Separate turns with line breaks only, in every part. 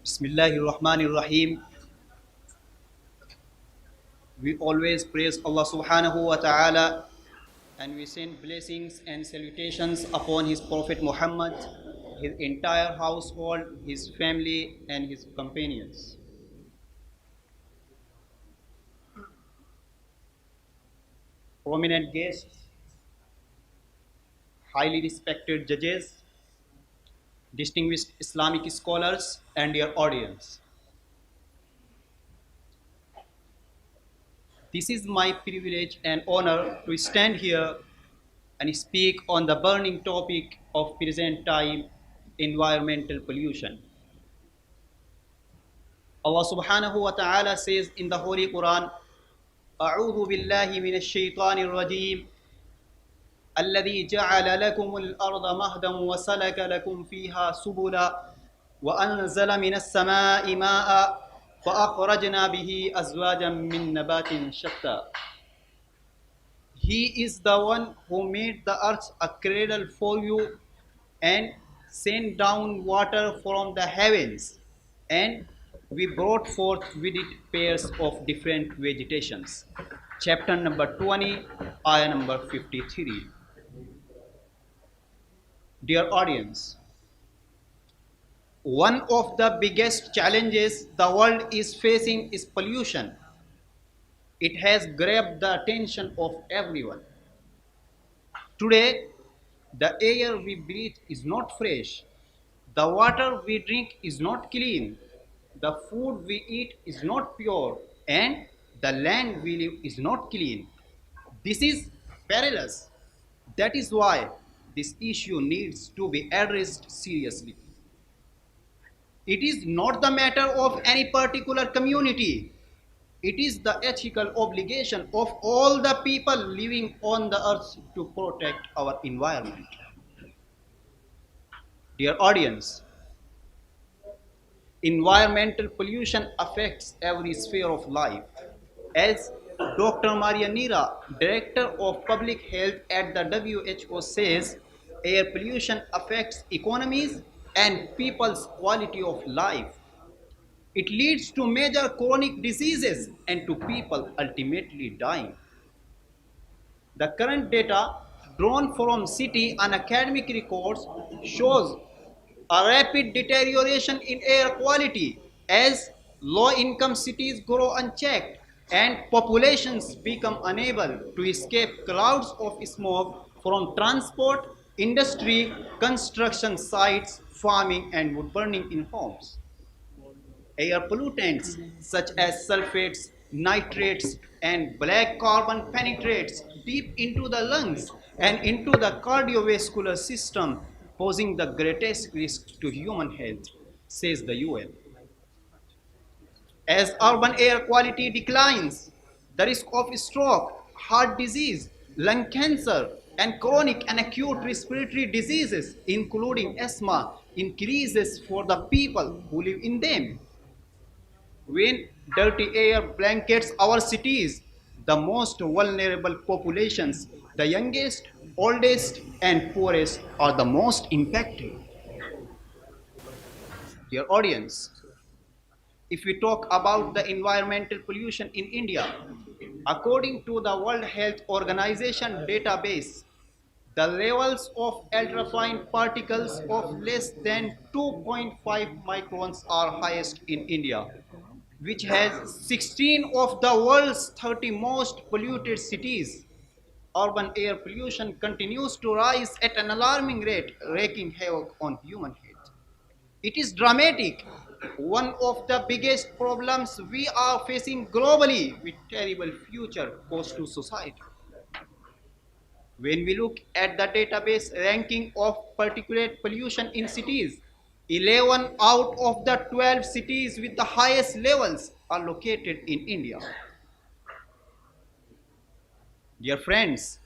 Bismillahirrahmanirrahim. We always praise Allah subhanahu wa ta'ala and we send blessings and salutations upon His Prophet Muhammad, his entire household, his family, and his companions. Prominent guests, highly respected judges, distinguished Islamic scholars, and dear audience. This is my privilege and honor to stand here and speak on the burning topic of present time, environmental pollution. Allah subhanahu wa ta'ala says in the Holy Quran, أعوذ بالله من الشيطان الرجيم الذي جعل لكم الأرض مهدا وسلك لكم فيها سبلا وأنزل من السماء ماء فأخرجنا به أزواجا من نبات شتى. He is the one who made the earth a cradle for you and sent down water from the heavens, and we brought forth with it pairs of different vegetations. Chapter number 20, ayah number 53. Dear audience, one of the biggest challenges the world is facing is pollution. It has grabbed the attention of everyone. Today, the air we breathe is not fresh, the water we drink is not clean, the food we eat is not pure, and the land we live is not clean. This is perilous. That is why this issue needs to be addressed seriously. It is not the matter of any particular community. It is the ethical obligation of all the people living on the earth to protect our environment. Dear audience, environmental pollution affects every sphere of life. As Dr. Maria Neera, Director of Public Health at the WHO says, air pollution affects economies and people's quality of life. It leads to major chronic diseases and to people ultimately dying. The current data drawn from city and academic records shows a rapid deterioration in air quality as low-income cities grow unchecked and populations become unable to escape clouds of smoke from transport, industry, construction sites, farming, and wood burning in homes. Air pollutants such as sulfates, nitrates, and black carbon penetrates deep into the lungs and into the cardiovascular system, posing the greatest risk to human health, says the UN. As urban air quality declines, the risk of stroke, heart disease, lung cancer, and chronic and acute respiratory diseases, including asthma, increases for the people who live in them. When dirty air blankets our cities, the most vulnerable populations, the youngest, oldest, and poorest, are the most impacted. Dear audience, if we talk about the environmental pollution in India, according to the World Health Organization database, the levels of ultrafine particles of less than 2.5 microns are highest in India, which has 16 of the world's 30 most polluted cities. Urban air pollution continues to rise at an alarming rate, wreaking havoc on human health. It is dramatic. One of the biggest problems we are facing globally with terrible future cost to society. When we look at the database ranking of particulate pollution in cities, 11 out of the 12 cities with the highest levels are located in India. Dear friends,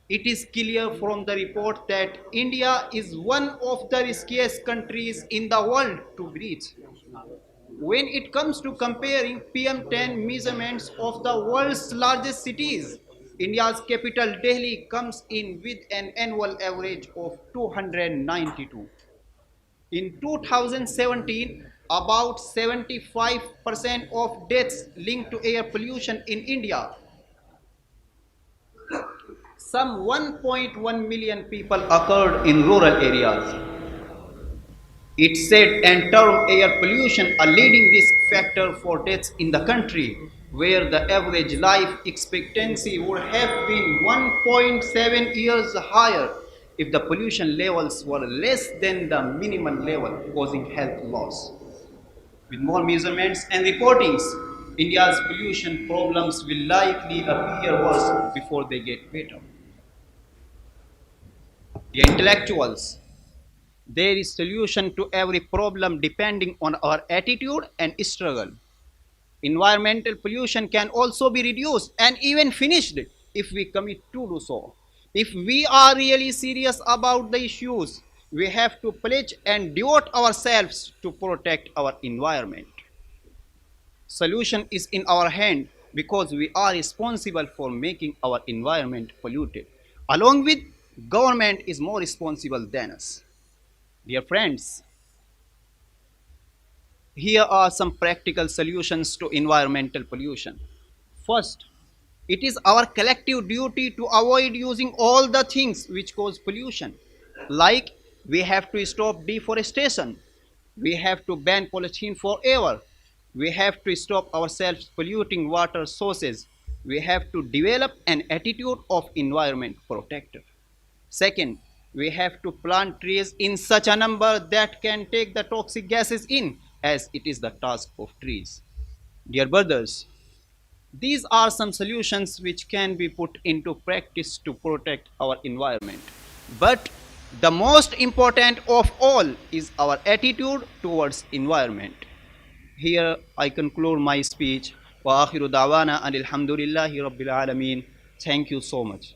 it is clear from the report that India is one of the riskiest countries in the world to breathe. When it comes to comparing PM10 measurements of the world's largest cities, India's capital Delhi comes in with an annual average of 292. In 2017, about 75% of deaths linked to air pollution in India. Some 1.1 million people occurred in rural areas. It said and termed air pollution a leading risk factor for deaths in the country, where the average life expectancy would have been 1.7 years higher if the pollution levels were less than the minimum level, causing health loss. With more measurements and reportings, India's pollution problems will likely appear worse before they get better. The intellectuals, there is solution to every problem depending on our attitude and struggle. Environmental pollution can also be reduced and even finished if we commit to do so. If we are really serious about the issues, we have to pledge and devote ourselves to protect our environment. Solution is in our hand because we are responsible for making our environment polluted. Along with government is more responsible than us. Dear friends, here are some practical solutions to environmental pollution. First, it is our collective duty to avoid using all the things which cause pollution. Like we have to stop deforestation, we have to ban polythene forever, we have to stop ourselves polluting water sources, we have to develop an attitude of environment protector. Second, we have to plant trees in such a number that can take the toxic gases in, as it is the task of trees. Dear brothers, these are some solutions which can be put into practice to protect our environment. But the most important of all is our attitude towards environment. Here I conclude my speech. وآخر دعوانا أن الحمد لله رب العالمين. Thank you so much.